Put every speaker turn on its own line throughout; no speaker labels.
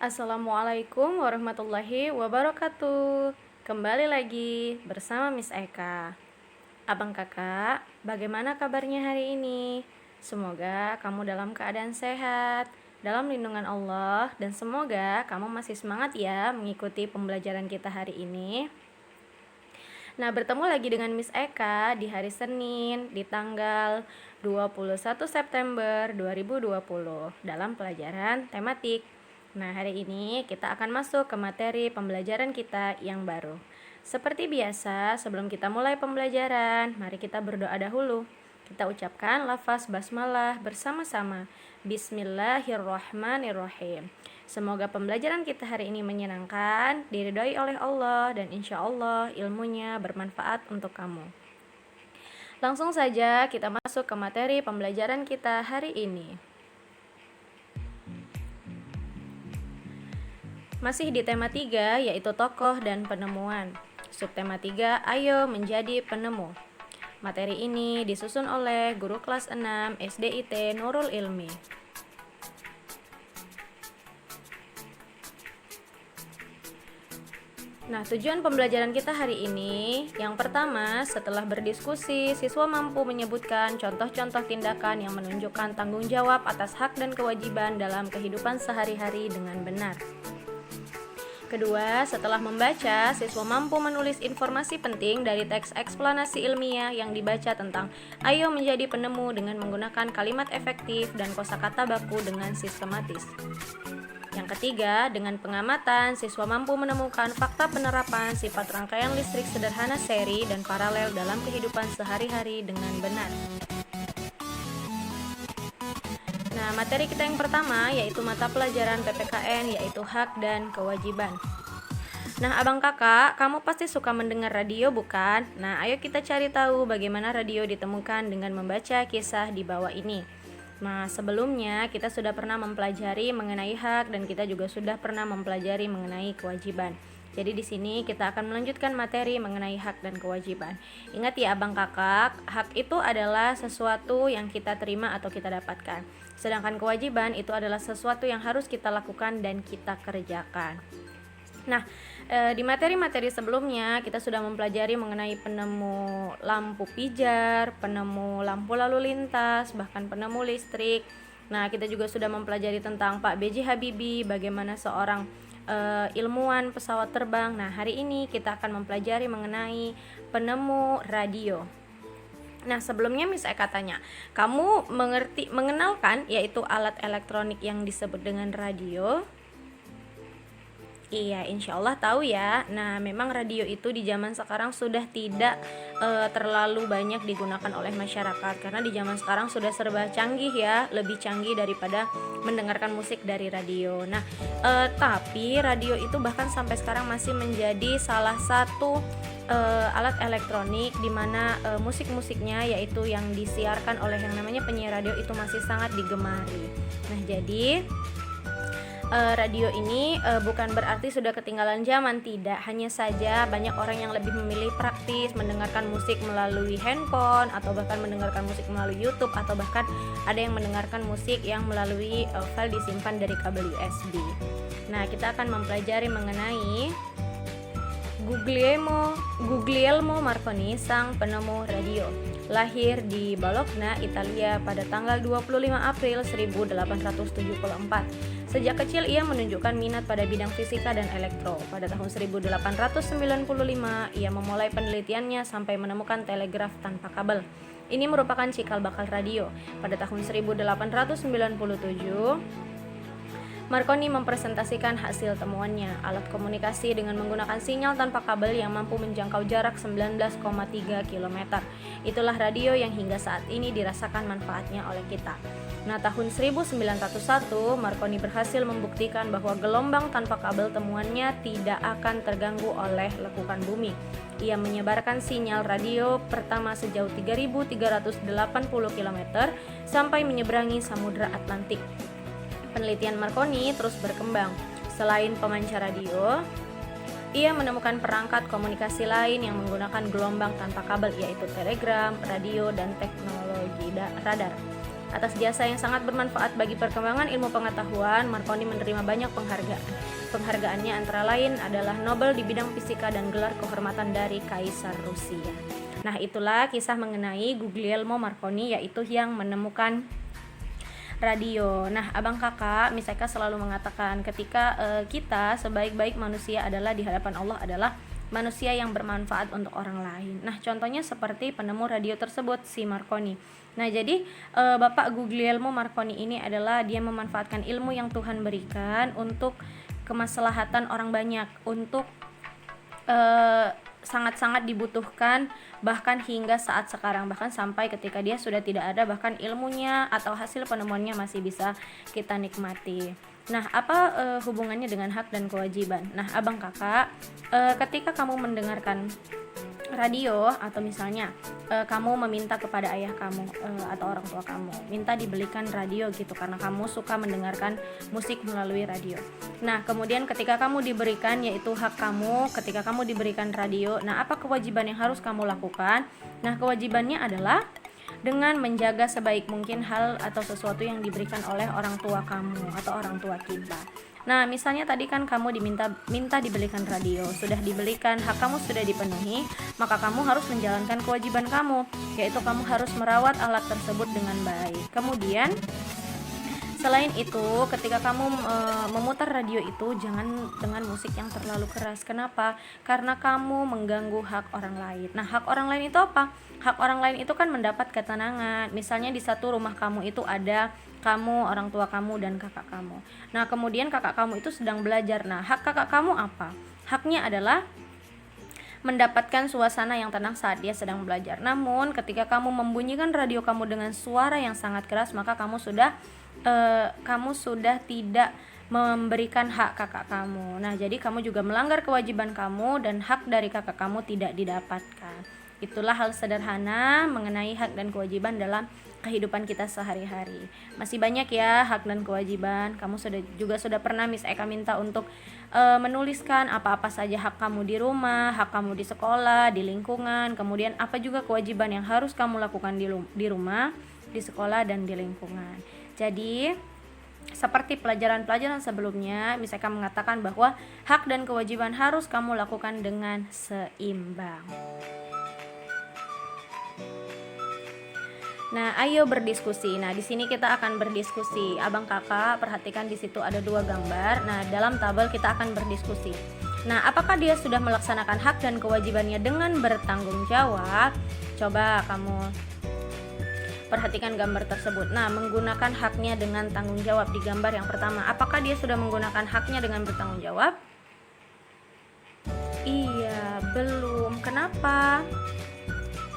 Assalamualaikum warahmatullahi wabarakatuh. Kembali lagi bersama Miss Eka. Abang kakak, bagaimana kabarnya hari ini? Semoga kamu dalam keadaan sehat, dalam lindungan Allah, dan semoga kamu masih semangat ya mengikuti pembelajaran kita hari ini. Nah, bertemu lagi dengan Miss Eka di hari Senin di tanggal 21 September 2020 dalam pelajaran tematik. Nah, hari ini kita akan masuk ke materi pembelajaran kita yang baru. Seperti biasa, sebelum kita mulai pembelajaran, mari kita berdoa dahulu. Kita ucapkan lafaz basmalah bersama-sama. Bismillahirrahmanirrahim. Semoga pembelajaran kita hari ini menyenangkan, diridhoi oleh Allah, dan insya Allah ilmunya bermanfaat untuk kamu. Langsung saja kita masuk ke materi pembelajaran kita hari ini. Masih di tema 3, yaitu tokoh dan penemuan. Subtema 3, ayo menjadi penemu. Materi ini disusun oleh guru kelas 6 SDIT Nurul Ilmi. Nah, tujuan pembelajaran kita hari ini, yang pertama, setelah berdiskusi, siswa mampu menyebutkan contoh-contoh tindakan yang menunjukkan tanggung jawab atas hak dan kewajiban dalam kehidupan sehari-hari dengan benar. Kedua, setelah membaca, siswa mampu menulis informasi penting dari teks eksplanasi ilmiah yang dibaca tentang ayo menjadi penemu dengan menggunakan kalimat efektif dan kosakata baku dengan sistematis. Yang ketiga, dengan pengamatan, siswa mampu menemukan fakta penerapan sifat rangkaian listrik sederhana seri dan paralel dalam kehidupan sehari-hari dengan benar. Nah, materi kita yang pertama yaitu mata pelajaran PPKN, yaitu hak dan kewajiban. Nah, abang kakak, kamu pasti suka mendengar radio bukan? Nah, ayo kita cari tahu bagaimana radio ditemukan dengan membaca kisah di bawah ini. Nah, sebelumnya kita sudah pernah mempelajari mengenai hak dan kita juga sudah pernah mempelajari mengenai kewajiban. Jadi di sini kita akan melanjutkan materi mengenai hak dan kewajiban. Ingat ya abang kakak, hak itu adalah sesuatu yang kita terima atau kita dapatkan. Sedangkan kewajiban itu adalah sesuatu yang harus kita lakukan dan kita kerjakan. Nah, di materi-materi sebelumnya kita sudah mempelajari mengenai penemu lampu pijar, penemu lampu lalu lintas, bahkan penemu listrik. Nah, kita juga sudah mempelajari tentang Pak B.J. Habibie, bagaimana seorang ilmuwan pesawat terbang. Nah, hari ini kita akan mempelajari mengenai penemu radio. Nah, sebelumnya Miss Eka tanya, kamu mengenalkan yaitu alat elektronik yang disebut dengan radio? Iya, insya Allah tahu ya. Nah, memang radio itu di zaman sekarang sudah tidak terlalu banyak digunakan oleh masyarakat karena di zaman sekarang sudah serba canggih ya, lebih canggih daripada mendengarkan musik dari radio. Nah, tapi radio itu bahkan sampai sekarang masih menjadi salah satu alat elektronik di mana musik-musiknya yaitu yang disiarkan oleh yang namanya penyiar radio itu masih sangat digemari. Nah, jadi radio ini bukan berarti sudah ketinggalan zaman, tidak. Hanya saja banyak orang yang lebih memilih praktis mendengarkan musik melalui handphone atau bahkan mendengarkan musik melalui YouTube atau bahkan ada yang mendengarkan musik yang melalui file disimpan dari kabel USB. Nah, kita akan mempelajari mengenai Guglielmo Marconi, sang penemu radio. Lahir di Bologna, Italia pada tanggal 25 April 1874. Sejak kecil ia menunjukkan minat pada bidang fisika dan elektro. Pada tahun 1895 ia memulai penelitiannya sampai menemukan telegraf tanpa kabel. Ini merupakan cikal bakal radio. Pada tahun 1897 Marconi mempresentasikan hasil temuannya, alat komunikasi dengan menggunakan sinyal tanpa kabel yang mampu menjangkau jarak 19,3 km. Itulah radio yang hingga saat ini dirasakan manfaatnya oleh kita. Nah, tahun 1901 Marconi berhasil membuktikan bahwa gelombang tanpa kabel temuannya tidak akan terganggu oleh lekukan bumi. Ia menyebarkan sinyal radio pertama sejauh 3.380 km sampai menyeberangi Samudra Atlantik. Penelitian Marconi terus berkembang. Selain pemancar radio, ia menemukan perangkat komunikasi lain yang menggunakan gelombang tanpa kabel, yaitu telegram, radio, dan teknologi radar. Atas jasa yang sangat bermanfaat bagi perkembangan ilmu pengetahuan, Marconi menerima banyak penghargaan. Penghargaannya antara lain adalah Nobel di bidang fisika dan gelar kehormatan dari Kaisar Rusia. Nah, itulah kisah mengenai Guglielmo Marconi, yaitu yang menemukan radio. Nah, abang kakak Misaika selalu mengatakan ketika kita sebaik-baik manusia adalah di hadapan Allah adalah manusia yang bermanfaat untuk orang lain. Nah, contohnya seperti penemu radio tersebut, si Marconi. Nah, jadi Bapak Guglielmo Marconi ini adalah dia memanfaatkan ilmu yang Tuhan berikan untuk kemaslahatan orang banyak, untuk sangat-sangat dibutuhkan, bahkan hingga saat sekarang, bahkan sampai ketika dia sudah tidak ada, bahkan ilmunya atau hasil penemuannya masih bisa kita nikmati. Nah, apa hubungannya dengan hak dan kewajiban? Nah, abang kakak, ketika kamu mendengarkan radio atau misalnya kamu meminta kepada ayah kamu atau orang tua kamu minta dibelikan radio gitu karena kamu suka mendengarkan musik melalui radio. Nah, kemudian ketika kamu diberikan, yaitu hak kamu, ketika kamu diberikan radio, nah apa kewajiban yang harus kamu lakukan? Nah, kewajibannya adalah dengan menjaga sebaik mungkin hal atau sesuatu yang diberikan oleh orang tua kamu atau orang tua kita. Nah, misalnya tadi kan kamu minta dibelikan radio, sudah dibelikan, hak kamu sudah dipenuhi, maka kamu harus menjalankan kewajiban kamu, yaitu kamu harus merawat alat tersebut dengan baik. Kemudian selain itu, ketika kamu memutar radio itu, jangan dengan musik yang terlalu keras. Kenapa? Karena kamu mengganggu hak orang lain. Nah, hak orang lain itu apa? Hak orang lain itu kan mendapat ketenangan. Misalnya di satu rumah kamu itu ada kamu, orang tua kamu, dan kakak kamu. Nah, kemudian kakak kamu itu sedang belajar. Nah, hak kakak kamu apa? Haknya adalah mendapatkan suasana yang tenang saat dia sedang belajar. Namun, ketika kamu membunyikan radio kamu dengan suara yang sangat keras, maka kamu sudah tidak memberikan hak kakak kamu. Nah, jadi kamu juga melanggar kewajiban kamu dan hak dari kakak kamu tidak didapatkan. Itulah hal sederhana mengenai hak dan kewajiban dalam kehidupan kita sehari-hari. Masih banyak ya hak dan kewajiban. Kamu sudah pernah Miss Eka minta untuk menuliskan apa-apa saja hak kamu di rumah, hak kamu di sekolah, di lingkungan, kemudian apa juga kewajiban yang harus kamu lakukan di rumah, di sekolah, dan di lingkungan. Jadi seperti pelajaran-pelajaran sebelumnya, Miss Eka mengatakan bahwa hak dan kewajiban harus kamu lakukan dengan seimbang. Nah, ayo berdiskusi. Nah, di sini kita akan berdiskusi. Abang kakak, perhatikan di situ ada 2 gambar. Nah, dalam tabel kita akan berdiskusi. Nah, apakah dia sudah melaksanakan hak dan kewajibannya dengan bertanggung jawab? Coba kamu perhatikan gambar tersebut. Nah, menggunakan haknya dengan tanggung jawab di gambar yang pertama. Apakah dia sudah menggunakan haknya dengan bertanggung jawab? Iya, belum. Kenapa?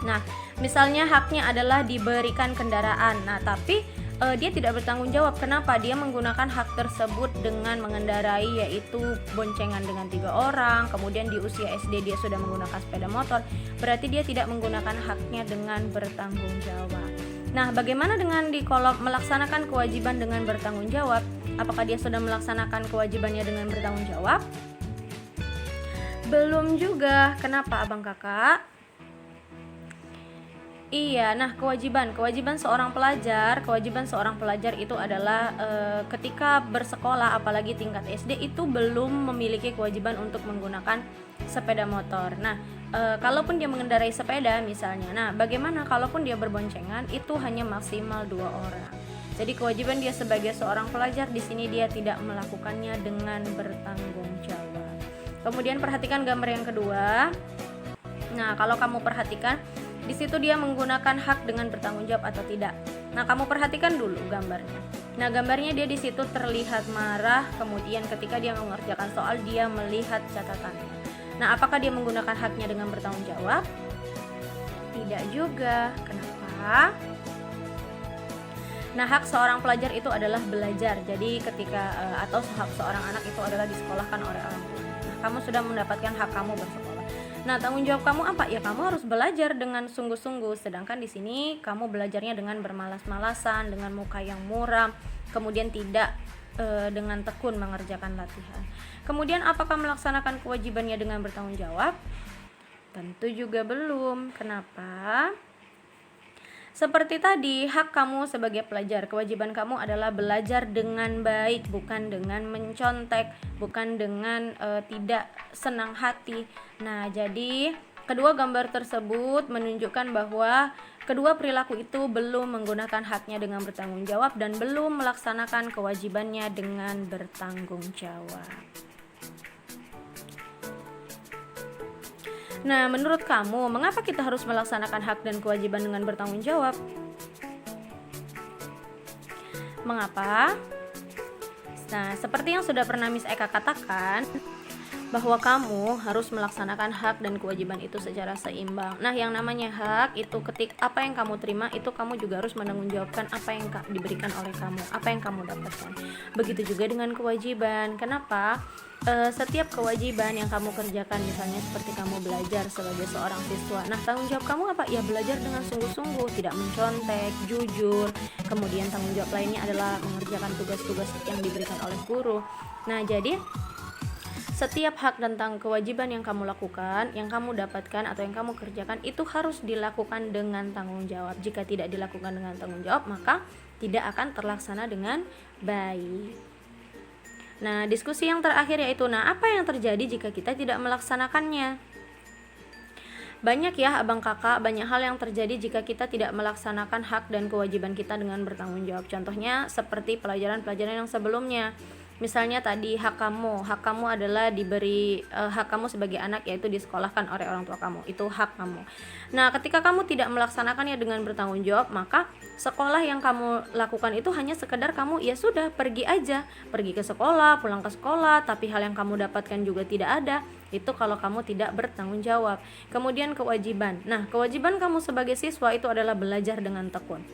Nah, misalnya haknya adalah diberikan kendaraan. Nah, tapi dia tidak bertanggung jawab. Kenapa? Dia menggunakan hak tersebut dengan mengendarai, yaitu boncengan dengan 3 orang. Kemudian di usia SD dia sudah menggunakan sepeda motor. Berarti dia tidak menggunakan haknya dengan bertanggung jawab. Nah, bagaimana dengan di kolom melaksanakan kewajiban dengan bertanggung jawab? Apakah dia sudah melaksanakan kewajibannya dengan bertanggung jawab? Belum juga. Kenapa, abang kakak? Iya, nah kewajiban seorang pelajar itu adalah ketika bersekolah, apalagi tingkat SD, itu belum memiliki kewajiban untuk menggunakan sepeda motor. Nah, kalaupun dia mengendarai sepeda misalnya, nah bagaimana kalaupun dia berboncengan, itu hanya maksimal 2 orang. Jadi kewajiban dia sebagai seorang pelajar di sini dia tidak melakukannya dengan bertanggung jawab. Kemudian perhatikan gambar yang kedua. Nah, kalau kamu perhatikan di situ dia menggunakan hak dengan bertanggung jawab atau tidak. Nah, kamu perhatikan dulu gambarnya. Nah, gambarnya dia di situ terlihat marah, kemudian ketika dia mengerjakan soal dia melihat catatannya. Nah, apakah dia menggunakan haknya dengan bertanggung jawab? Tidak juga. Kenapa? Nah, hak seorang pelajar itu adalah belajar. Jadi ketika atau hak seorang anak itu adalah disekolahkan oleh orang tua. Nah, kamu sudah mendapatkan hak kamu bersekolah. Nah, tanggung jawab kamu apa? Ya, kamu harus belajar dengan sungguh-sungguh. Sedangkan di sini kamu belajarnya dengan bermalas-malasan, dengan muka yang muram, kemudian tidak dengan tekun mengerjakan latihan. Kemudian apakah melaksanakan kewajibannya dengan bertanggung jawab? Tentu juga belum. Kenapa? Seperti tadi, hak kamu sebagai pelajar, kewajiban kamu adalah belajar dengan baik, bukan dengan mencontek, bukan dengan tidak senang hati. Nah, jadi kedua gambar tersebut menunjukkan bahwa kedua perilaku itu belum menggunakan haknya dengan bertanggung jawab dan belum melaksanakan kewajibannya dengan bertanggung jawab. Nah, menurut kamu, mengapa kita harus melaksanakan hak dan kewajiban dengan bertanggung jawab? Mengapa? Nah, seperti yang sudah pernah Miss Eka katakan, bahwa kamu harus melaksanakan hak dan kewajiban itu secara seimbang. Nah, yang namanya hak itu apa yang kamu terima itu kamu juga harus menanggungjawabkan apa yang diberikan oleh kamu, apa yang kamu dapatkan. Begitu juga dengan kewajiban. Kenapa? Setiap kewajiban yang kamu kerjakan, misalnya seperti kamu belajar sebagai seorang siswa. Nah, tanggung jawab kamu apa? Ya, belajar dengan sungguh-sungguh, tidak mencontek, jujur. Kemudian tanggung jawab lainnya adalah mengerjakan tugas-tugas yang diberikan oleh guru. Nah, jadi setiap hak tentang kewajiban yang kamu lakukan, yang kamu dapatkan atau yang kamu kerjakan itu harus dilakukan dengan tanggung jawab. Jika tidak dilakukan dengan tanggung jawab, maka tidak akan terlaksana dengan baik. Nah, diskusi yang terakhir yaitu, apa yang terjadi jika kita tidak melaksanakannya? Banyak ya abang kakak, banyak hal yang terjadi jika kita tidak melaksanakan hak dan kewajiban kita dengan bertanggung jawab. Contohnya seperti pelajaran-pelajaran yang sebelumnya. Misalnya tadi hak kamu adalah diberi hak kamu sebagai anak, yaitu disekolahkan oleh orang tua kamu, itu hak kamu. Nah, ketika kamu tidak melaksanakannya dengan bertanggung jawab, maka sekolah yang kamu lakukan itu hanya sekedar kamu ya sudah pergi aja, pergi ke sekolah, pulang ke sekolah, tapi hal yang kamu dapatkan juga tidak ada. Itu kalau kamu tidak bertanggung jawab. Kemudian kewajiban. Nah, kewajiban kamu sebagai siswa itu adalah belajar dengan tekun.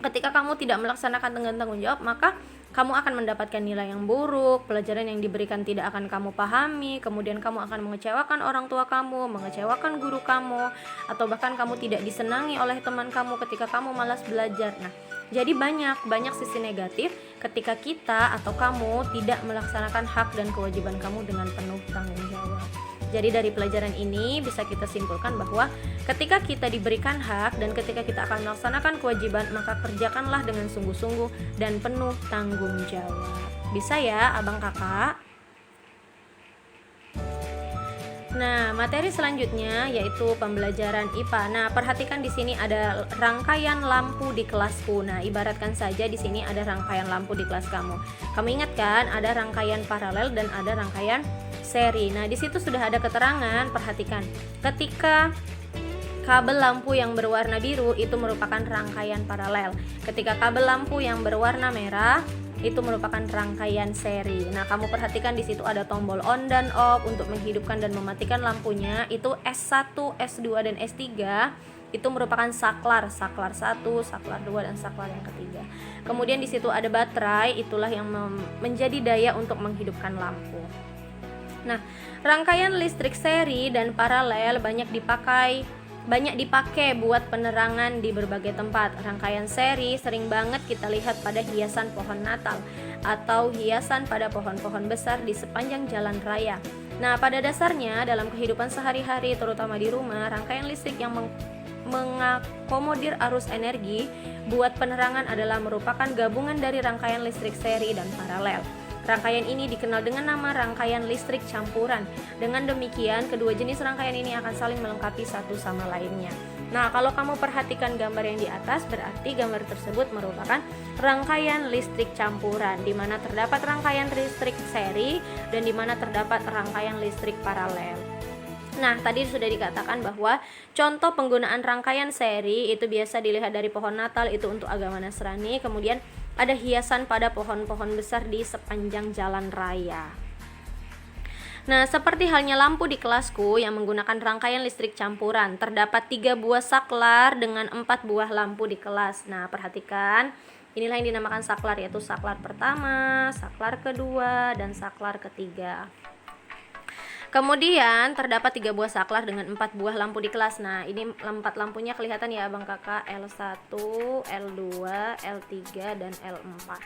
Ketika kamu tidak melaksanakan dengan tanggung jawab, maka kamu akan mendapatkan nilai yang buruk, pelajaran yang diberikan tidak akan kamu pahami, kemudian kamu akan mengecewakan orang tua kamu, mengecewakan guru kamu, atau bahkan kamu tidak disenangi oleh teman kamu ketika kamu malas belajar. Nah, jadi banyak sisi negatif ketika kita atau kamu tidak melaksanakan hak dan kewajiban kamu dengan penuh tanggung jawab. Jadi dari pelajaran ini bisa kita simpulkan bahwa ketika kita diberikan hak dan ketika kita akan melaksanakan kewajiban, maka kerjakanlah dengan sungguh-sungguh dan penuh tanggung jawab. Bisa ya abang kakak? Nah, materi selanjutnya yaitu pembelajaran IPA. Nah, perhatikan di sini ada rangkaian lampu di kelasku. Nah, ibaratkan saja di sini ada rangkaian lampu di kelas kamu. Kamu ingat kan ada rangkaian paralel dan ada rangkaian seri. Nah, di situ sudah ada keterangan, perhatikan. Ketika kabel lampu yang berwarna biru itu merupakan rangkaian paralel. Ketika kabel lampu yang berwarna merah itu merupakan rangkaian seri. Nah, kamu perhatikan di situ ada tombol on dan off untuk menghidupkan dan mematikan lampunya. Itu S1, S2 dan S3 itu merupakan saklar 1, saklar 2 dan saklar yang ketiga. Kemudian di situ ada baterai, itulah yang menjadi daya untuk menghidupkan lampu. Nah, rangkaian listrik seri dan paralel banyak dipakai buat penerangan di berbagai tempat. Rangkaian seri sering banget kita lihat pada hiasan pohon Natal atau hiasan pada pohon-pohon besar di sepanjang jalan raya. Nah, pada dasarnya dalam kehidupan sehari-hari terutama di rumah, rangkaian listrik yang mengakomodir arus energi buat penerangan adalah merupakan gabungan dari rangkaian listrik seri dan paralel. Rangkaian ini dikenal dengan nama rangkaian listrik campuran. Dengan demikian, kedua jenis rangkaian ini akan saling melengkapi satu sama lainnya. Nah, kalau kamu perhatikan gambar yang di atas, berarti gambar tersebut merupakan rangkaian listrik campuran, di mana terdapat rangkaian listrik seri dan di mana terdapat rangkaian listrik paralel. Nah, tadi sudah dikatakan bahwa contoh penggunaan rangkaian seri itu biasa dilihat dari pohon Natal, itu untuk agama Nasrani. Kemudian ada hiasan pada pohon-pohon besar di sepanjang jalan raya. Nah, seperti halnya lampu di kelasku yang menggunakan rangkaian listrik campuran, terdapat 3 buah saklar dengan 4 buah lampu di kelas. Nah, perhatikan, inilah yang dinamakan saklar, yaitu saklar pertama, saklar kedua, dan saklar ketiga. Kemudian terdapat 3 buah saklar dengan 4 buah lampu di kelas. Nah, ini 4 lampunya kelihatan ya abang kakak, L1, L2, L3, dan L4.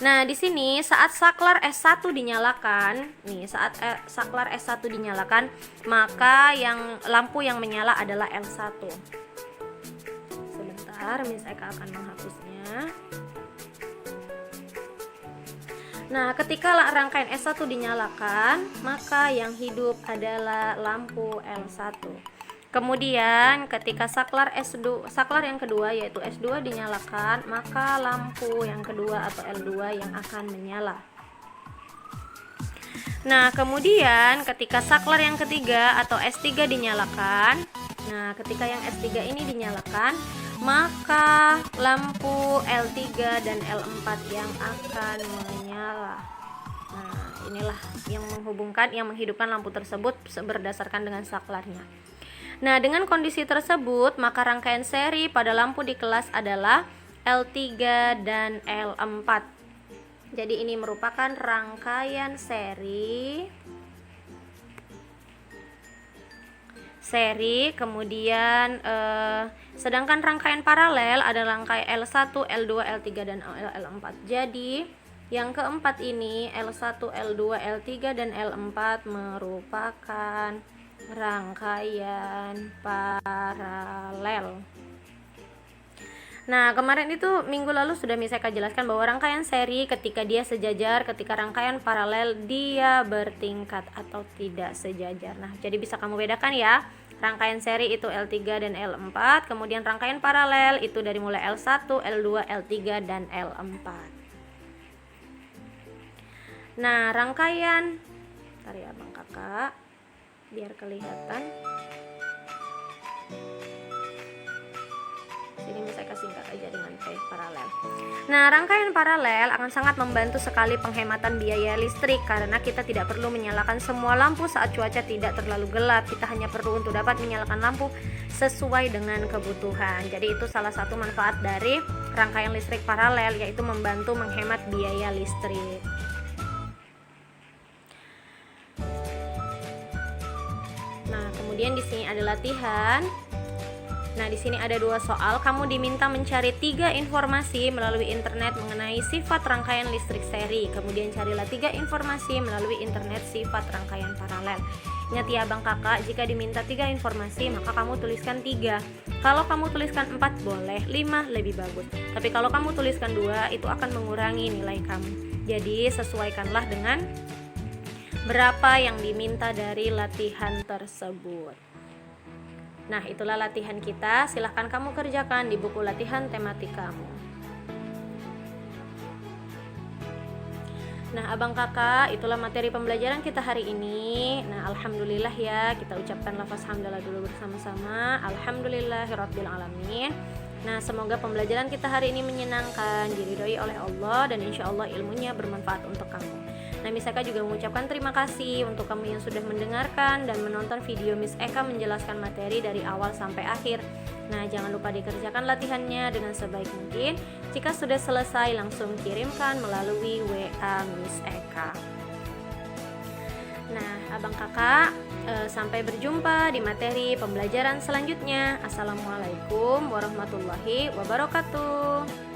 Nah, di sini saat saklar S1 dinyalakan, saklar S1 dinyalakan, maka lampu yang menyala adalah L1. Sebentar. sebentar, Miss Eka akan menghapusnya. Nah, ketika rangkaian S1 dinyalakan, maka yang hidup adalah lampu L1. Kemudian ketika saklar yang kedua yaitu S2 dinyalakan, maka lampu yang kedua atau L2 yang akan menyala. Nah, kemudian ketika saklar yang ketiga atau S3 dinyalakan, nah ketika yang S3 ini dinyalakan, maka lampu L3 dan L4 yang akan menyala. Nah, inilah yang menghidupkan lampu tersebut berdasarkan dengan saklarnya. Nah, dengan kondisi tersebut, maka rangkaian seri pada lampu di kelas adalah L3 dan L4. Jadi ini merupakan rangkaian seri, kemudian sedangkan rangkaian paralel ada rangkaian L1, L2, L3 dan L4. Jadi yang keempat ini L1, L2, L3 dan L4 merupakan rangkaian paralel. Nah, kemarin itu minggu lalu sudah Miss Eka jelaskan bahwa rangkaian seri ketika dia sejajar, ketika rangkaian paralel dia bertingkat atau tidak sejajar. Nah, jadi bisa kamu bedakan ya. Rangkaian seri itu L3 dan L4, kemudian rangkaian paralel itu dari mulai L1, L2, L3 dan L4. Nah, rangkaian ya Bang Kakak biar kelihatan. Jadi bisa kasih singkat aja dengan P paralel. Nah, rangkaian paralel akan sangat membantu sekali penghematan biaya listrik karena kita tidak perlu menyalakan semua lampu saat cuaca tidak terlalu gelap. Kita hanya perlu untuk dapat menyalakan lampu sesuai dengan kebutuhan. Jadi itu salah satu manfaat dari rangkaian listrik paralel, yaitu membantu menghemat biaya listrik. Nah, kemudian di sini ada latihan. Nah, di sini ada 2 soal. Kamu diminta mencari 3 informasi melalui internet mengenai sifat rangkaian listrik seri. Kemudian carilah 3 informasi melalui internet sifat rangkaian paralel. Ingat ya Bang Kakak, jika diminta 3 informasi, maka kamu tuliskan 3. Kalau kamu tuliskan 4 boleh, 5 lebih bagus. Tapi kalau kamu tuliskan 2, itu akan mengurangi nilai kamu. Jadi sesuaikanlah dengan berapa yang diminta dari latihan tersebut. Nah, itulah latihan kita. Silahkan kamu kerjakan di buku latihan tematik kamu. Nah, Abang Kakak, itulah materi pembelajaran kita hari ini. Nah, alhamdulillah ya, kita ucapkan lafaz hamdalah dulu bersama-sama. Alhamdulillahirabbil alamin. Nah, semoga pembelajaran kita hari ini menyenangkan, diridhoi oleh Allah, dan insya Allah ilmunya bermanfaat untuk kamu. Nah, Miss Eka juga mengucapkan terima kasih untuk kamu yang sudah mendengarkan dan menonton video Miss Eka menjelaskan materi dari awal sampai akhir. Nah, jangan lupa dikerjakan latihannya dengan sebaik mungkin. Jika sudah selesai, langsung kirimkan melalui WA Miss Eka. Nah, Abang Kakak, sampai berjumpa di materi pembelajaran selanjutnya. Assalamualaikum warahmatullahi wabarakatuh.